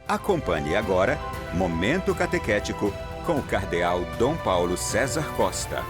Acompanhe agora Momento Catequético com o Cardeal Dom Paulo César Costa.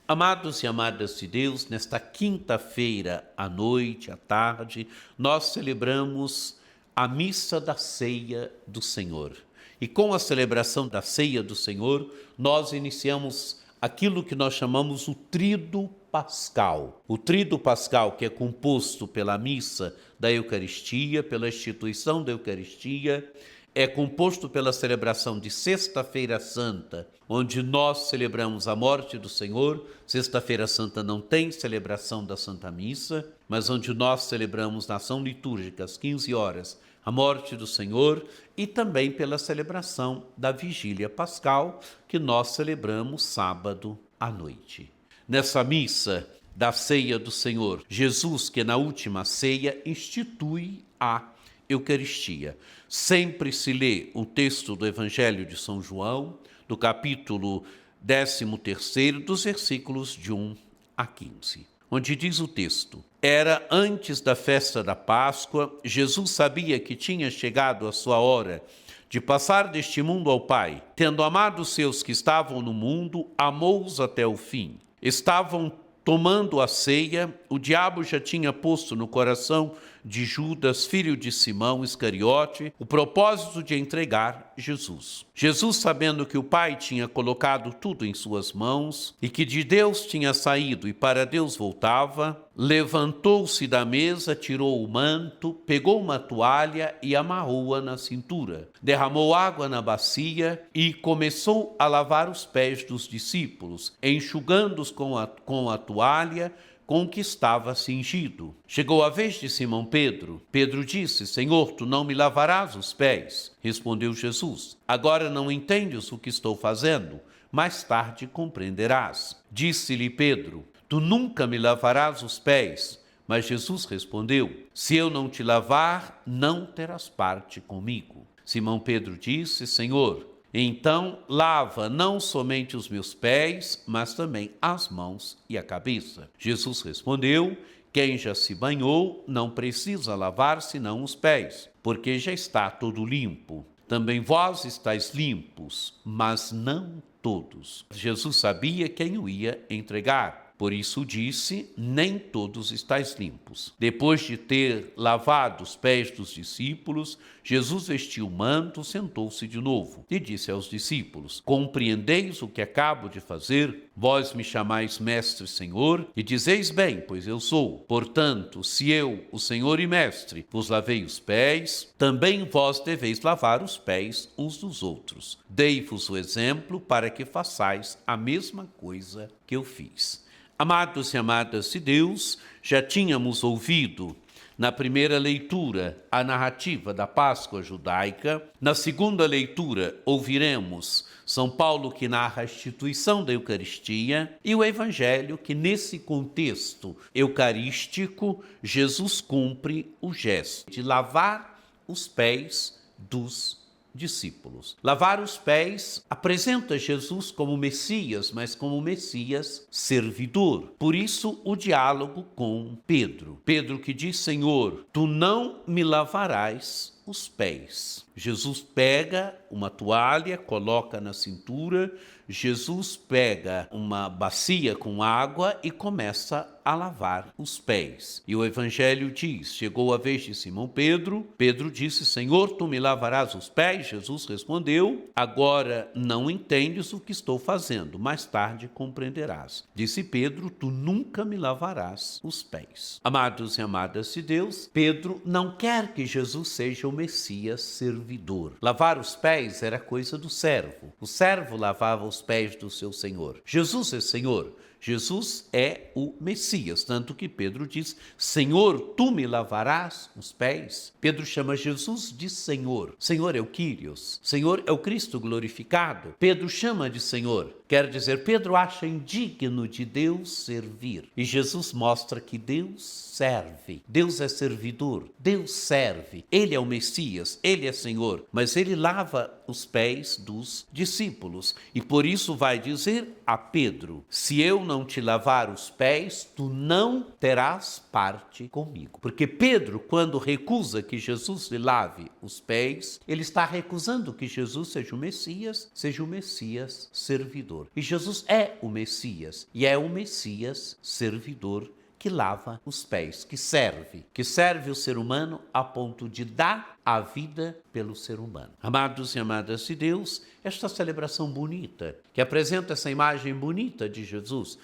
Amados e amadas de Deus, nesta quinta-feira à noite, à tarde, nós celebramos a missa da Ceia do Senhor. E com a celebração da Ceia do Senhor, nós iniciamos aquilo que nós chamamos o Tríduo Pascal. O Tríduo Pascal, que é composto pela missa da Eucaristia, pela instituição da Eucaristia, é composto pela celebração de Sexta-feira Santa, onde nós celebramos a morte do Senhor. Sexta-feira Santa não tem celebração da Santa Missa, mas onde nós celebramos na ação litúrgica às 15 horas a morte do Senhor, e também pela celebração da Vigília Pascal, que nós celebramos sábado à noite. Nessa missa da Ceia do Senhor, Jesus, que na última ceia institui a Eucaristia. Sempre se lê um texto do Evangelho de São João, do capítulo 13º, dos versículos de 1 a 15, onde diz o texto: Era antes da festa da Páscoa, Jesus sabia que tinha chegado a sua hora de passar deste mundo ao Pai. Tendo amado os seus que estavam no mundo, amou-os até o fim. Estavam tomando a ceia, o diabo já tinha posto no coração de Judas, filho de Simão Iscariote, o propósito de entregar Jesus. Jesus, sabendo que o Pai tinha colocado tudo em suas mãos e que de Deus tinha saído e para Deus voltava, levantou-se da mesa, tirou o manto, pegou uma toalha e amarrou-a na cintura. Derramou água na bacia e começou a lavar os pés dos discípulos, enxugando-os com a toalha com que estava cingido. Chegou a vez de Simão Pedro. Pedro disse: Senhor, tu não me lavarás os pés? Respondeu Jesus: Agora não entendes o que estou fazendo, mais tarde compreenderás. Disse-lhe Pedro: Tu nunca me lavarás os pés. Mas Jesus respondeu: Se eu não te lavar, não terás parte comigo. Simão Pedro disse: Senhor, então lava não somente os meus pés, mas também as mãos e a cabeça. Jesus respondeu: Quem já se banhou não precisa lavar senão os pés, porque já está todo limpo. Também vós estáis limpos, mas não todos. Jesus sabia quem o ia entregar. Por isso disse: nem todos estáis limpos. Depois de ter lavado os pés dos discípulos, Jesus vestiu o manto, sentou-se de novo e disse aos discípulos: Compreendeis o que acabo de fazer? Vós me chamais mestre e Senhor, e dizeis bem, pois eu sou. Portanto, se eu, o Senhor e mestre, vos lavei os pés, também vós deveis lavar os pés uns dos outros. Dei-vos o exemplo para que façais a mesma coisa que eu fiz. Amados e amadas de Deus, já tínhamos ouvido na primeira leitura a narrativa da Páscoa judaica. Na segunda leitura ouviremos São Paulo, que narra a instituição da Eucaristia, e o Evangelho, que nesse contexto eucarístico Jesus cumpre o gesto de lavar os pés dos discípulos. Lavar os pés apresenta Jesus como Messias, mas como Messias servidor. Por isso o diálogo com Pedro. Pedro que diz: Senhor, tu não me lavarás os pés. Jesus pega uma toalha, coloca na cintura. Jesus pega uma bacia com água e começa a lavar os pés. E o Evangelho diz: chegou a vez de Simão Pedro. Pedro disse: Senhor, tu me lavarás os pés? Jesus respondeu: agora não entendes o que estou fazendo, mais tarde compreenderás. Disse Pedro: tu nunca me lavarás os pés. Amados e amadas de Deus, Pedro não quer que Jesus seja o Messias servidor. Lavar os pés era coisa do servo. O servo lavava os pés do seu senhor. Jesus é Senhor. Jesus é o Messias, tanto que Pedro diz: Senhor, tu me lavarás os pés? Pedro chama Jesus de Senhor. Senhor é o Kyrios. Senhor é o Cristo glorificado. Pedro chama de Senhor. Quer dizer, Pedro acha indigno de Deus servir. E Jesus mostra que Deus serve. Deus é servidor. Deus serve. Ele é o Messias. Ele é Senhor. Mas ele lava os pés dos discípulos. E por isso vai dizer a Pedro: se eu não te lavar os pés, tu não terás parte comigo. Porque Pedro, quando recusa que Jesus lhe lave os pés, ele está recusando que Jesus seja o Messias servidor. E Jesus é o Messias, e é o Messias servidor que lava os pés, que serve o ser humano a ponto de dar a vida pelo ser humano. Amados e amadas de Deus, esta celebração bonita, que apresenta essa imagem bonita de Jesus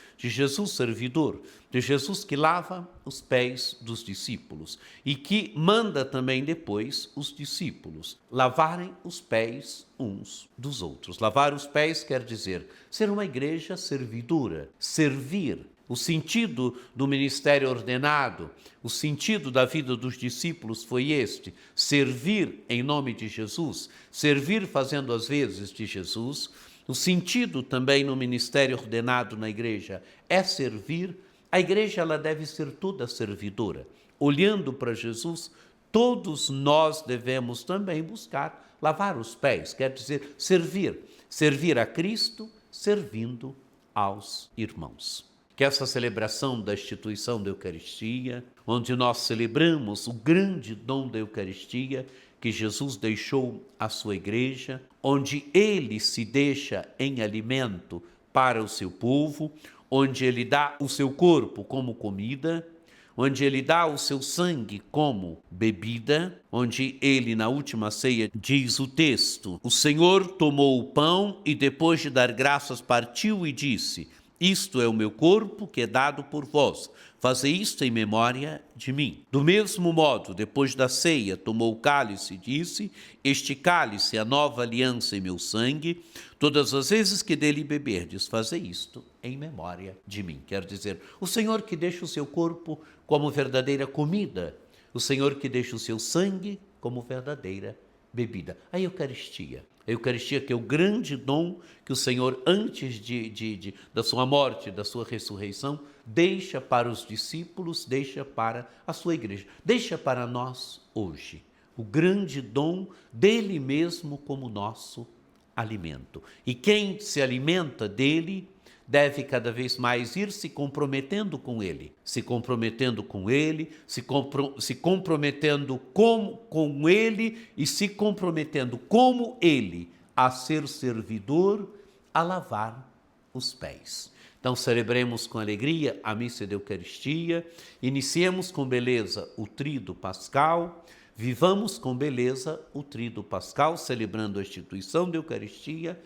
servidor, de Jesus que lava os pés dos discípulos e que manda também depois os discípulos lavarem os pés uns dos outros. Lavar os pés quer dizer ser uma igreja servidora, servir. O sentido do ministério ordenado, o sentido da vida dos discípulos foi este: servir em nome de Jesus, servir fazendo as vezes de Jesus. O sentido também no ministério ordenado na igreja é servir. A igreja ela deve ser toda servidora. Olhando para Jesus, todos nós devemos também buscar lavar os pés, quer dizer, servir a Cristo, servindo aos irmãos. Que essa celebração da instituição da Eucaristia, onde nós celebramos o grande dom da Eucaristia que Jesus deixou à sua igreja, onde ele se deixa em alimento para o seu povo, onde ele dá o seu corpo como comida, onde ele dá o seu sangue como bebida, onde ele, na última ceia, diz o texto: o Senhor tomou o pão e, depois de dar graças, partiu e disse: isto é o meu corpo que é dado por vós. Fazei isto em memória de mim. Do mesmo modo, depois da ceia, tomou o cálice e disse: este cálice é a nova aliança em meu sangue. Todas as vezes que dele beberdes, fazei isto em memória de mim. Quer dizer, o Senhor que deixa o seu corpo como verdadeira comida, o Senhor que deixa o seu sangue como verdadeira bebida. A Eucaristia que é o grande dom que o Senhor, antes da sua morte, da sua ressurreição, deixa para os discípulos, deixa para a sua igreja, deixa para nós hoje. O grande dom dele mesmo como nosso alimento. E quem se alimenta dele deve cada vez mais ir se comprometendo com ele, se comprometendo com ele e se comprometendo como ele a ser servidor, a lavar os pés. Então celebremos com alegria a missa da Eucaristia, iniciemos com beleza o tríduo pascal, vivamos com beleza o tríduo pascal, celebrando a instituição da Eucaristia,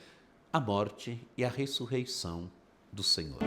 a morte e a ressurreição do Senhor.